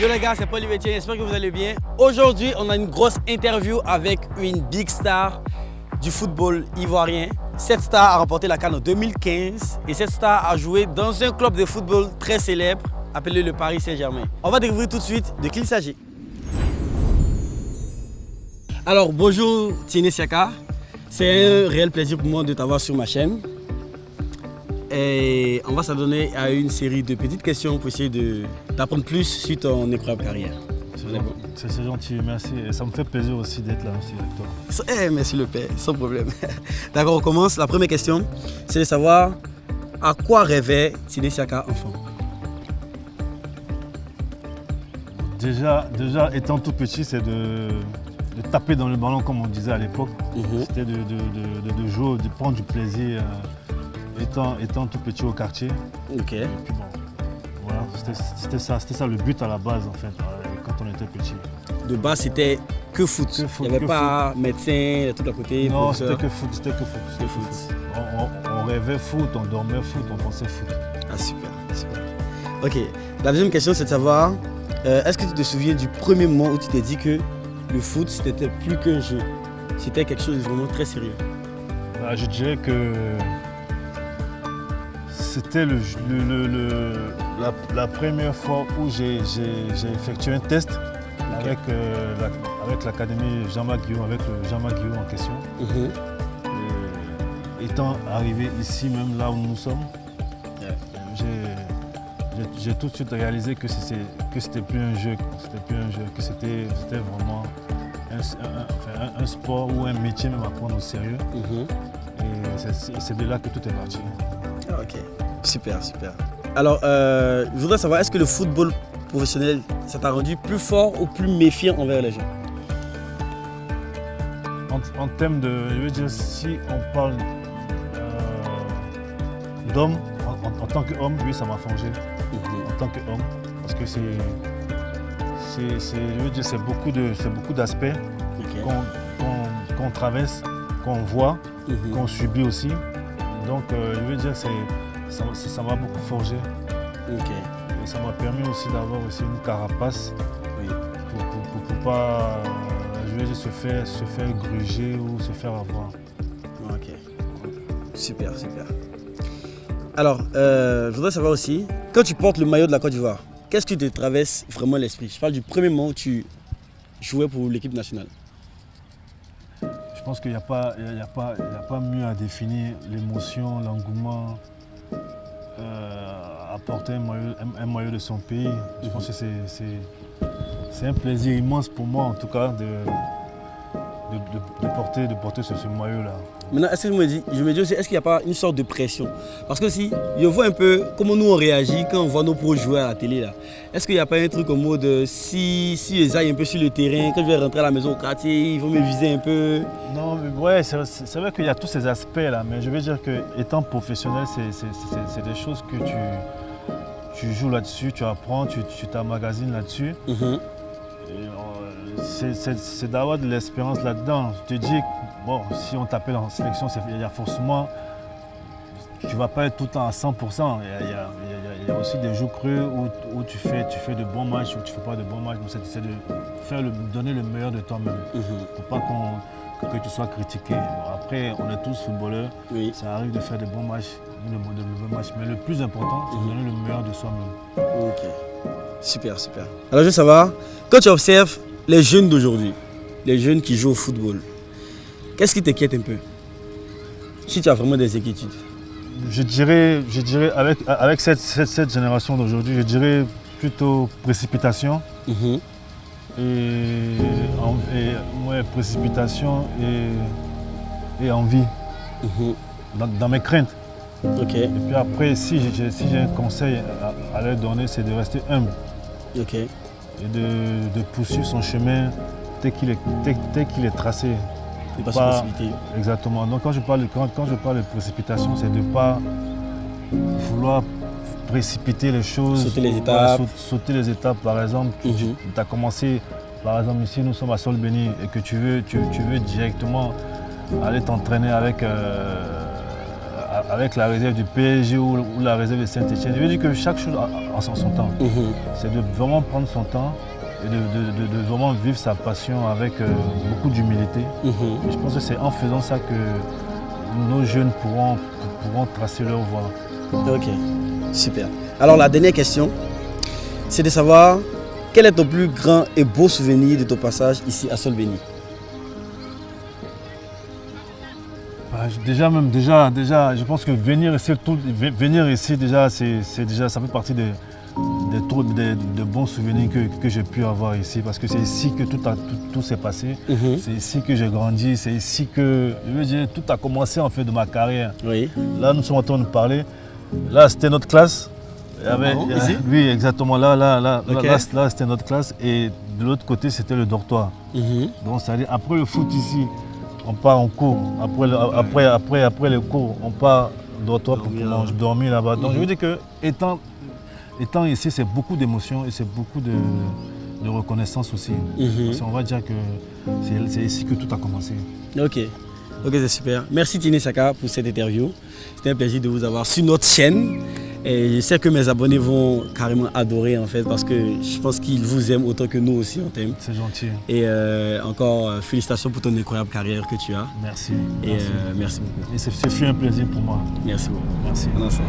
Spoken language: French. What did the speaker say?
Yo les gars, c'est Paul Libetien, j'espère que vous allez bien. Aujourd'hui, on a une grosse interview avec une big star du football ivoirien. Cette star a remporté la CAN en 2015 et cette star a joué dans un club de football très célèbre appelé le Paris Saint-Germain. On va découvrir tout de suite de qui il s'agit. Alors bonjour Tiene Siaka, c'est un réel plaisir pour moi de t'avoir sur ma chaîne. Et on va s'adonner à une série de petites questions pour essayer d'apprendre plus sur ton incroyable carrière. C'est gentil, merci. Et ça me fait plaisir aussi d'être là aussi avec toi. Merci le père, sans problème. D'accord, on commence. La première question, c'est de savoir à quoi rêvait Tiene Siaka enfant. Déjà, étant tout petit, c'est de taper dans le ballon comme on disait à l'époque. C'était de jouer, de prendre du plaisir étant tout petit au quartier. Ok. Et puis bon, voilà, c'était ça le but à la base en fait, quand on était petit. De base, c'était que foot. Il n'y avait pas médecin, tout à côté. Non, professeur. c'était que foot. On rêvait foot, on dormait foot, on pensait foot. Ah super, super. Ok, la deuxième question c'est de savoir, est-ce que tu te souviens du premier moment où tu t'es dit que le foot c'était plus qu'un jeu, c'était quelque chose de vraiment très sérieux? Je dirais que c'était la première fois où j'ai effectué un test avec l'académie Jean-Marc Guillaume, avec le Jean-Marc Guillaume en question. Et étant arrivé ici, même là où nous sommes, j'ai tout de suite réalisé que c'était plus un jeu, que c'était vraiment un sport ou un métier même à prendre au sérieux. Et c'est de là que tout est parti. Ah, ok, super, super. Alors, je voudrais savoir, est-ce que le football professionnel, ça t'a rendu plus fort ou plus méfiant envers les gens? En termes de, je veux dire, si on parle d'homme, en tant qu'homme, oui, ça m'a forgé. En tant qu'homme, parce que c'est beaucoup d'aspects qu'on traverse, qu'on voit, qu'on subit aussi. Donc, je veux dire, ça m'a beaucoup forgé. Et ça m'a permis aussi d'avoir aussi une carapace pour ne pas, je veux dire, se faire gruger ou se faire avoir. Ok, super, super. Alors, je voudrais savoir aussi, quand tu portes le maillot de la Côte d'Ivoire, qu'est-ce qui te traverse vraiment l'esprit? Je parle du premier moment où tu jouais pour l'équipe nationale. Je pense qu'il n'y a pas mieux à définir l'émotion, l'engouement, à porter un maillot de son pays. Je pense que c'est un plaisir immense pour moi en tout cas de porter ce maillot-là. Maintenant, est-ce que je me dis aussi, est-ce qu'il n'y a pas une sorte de pression? Parce que si je vois un peu comment nous on réagit quand on voit nos pros jouer à la télé là. Est-ce qu'il n'y a pas un truc en mode si ils aillent un peu sur le terrain, quand je vais rentrer à la maison au quartier, ils vont me viser un peu? Non, mais ouais, c'est vrai qu'il y a tous ces aspects là, mais je veux dire que étant professionnel, c'est des choses que tu joues là-dessus, tu apprends, tu t'emmagasines là-dessus. C'est d'avoir de l'expérience là-dedans. Je te dis, bon, si on t'appelle en sélection, il y a forcément, tu ne vas pas être tout le temps à 100%. Il y a aussi des jours creux où tu fais de bons matchs, ou tu ne fais pas de bons matchs. C'est de donner le meilleur de toi-même. Pour pas que tu sois critiqué. Bon, après, on est tous footballeurs. Oui. Ça arrive de faire de bons matchs, de mauvais matchs. Mais le plus important, c'est de donner le meilleur de soi-même. Ok. Super, super. Alors je veux savoir, quand tu observes les jeunes d'aujourd'hui, les jeunes qui jouent au football, qu'est-ce qui t'inquiète un peu? Si tu as vraiment des inquiétudes. Je dirais avec cette génération d'aujourd'hui, je dirais plutôt précipitation. Précipitation et envie dans mes craintes. Et puis après, si j'ai un conseil à leur donner, c'est de rester humble. Et de poursuivre son chemin tel qu'il est tracé. Et pas se précipiter. Exactement. Donc quand je parle de précipitation, c'est de ne pas vouloir précipiter les choses. Sauter les étapes, par exemple. Tu as commencé, par exemple ici nous sommes à Sol-Béni et que tu veux directement aller t'entraîner avec la réserve du PSG ou la réserve de Saint-Etienne. Je veux dire que chaque chose a son temps. C'est de vraiment prendre son temps et de vraiment vivre sa passion avec beaucoup d'humilité. Je pense que c'est en faisant ça que nos jeunes pourront tracer leur voie. Ok, super. Alors la dernière question, c'est de savoir quel est ton plus grand et beau souvenir de ton passage ici à Solbeni? Déjà, je pense que venir ici déjà, ça fait partie des bons souvenirs que j'ai pu avoir ici, parce que c'est ici que tout s'est passé, c'est ici que j'ai grandi, c'est ici que, je veux dire, tout a commencé en fait de ma carrière. Oui. Là, nous sommes en train de parler. Là, c'était notre classe. Ici? Oui, exactement. Là, Okay. là c'était notre classe, et de l'autre côté, c'était le dortoir. Donc, c'est-à-dire, après le foot ici, on part en cours. Après le cours, on part au dortoir pour dormir là-bas. Donc, je veux dire que étant ici, c'est beaucoup d'émotions et c'est beaucoup de reconnaissance aussi. Parce qu'on va dire que c'est ici que tout a commencé. Ok, c'est super. Merci Tini Saka pour cette interview. C'était un plaisir de vous avoir sur notre chaîne. Et je sais que mes abonnés vont carrément adorer en fait, parce que je pense qu'ils vous aiment autant que nous aussi on t'aime. C'est gentil. Et encore félicitations pour ton incroyable carrière que tu as. Merci. Et merci beaucoup. Et ce fut un plaisir pour moi. Merci beaucoup. Merci. Merci.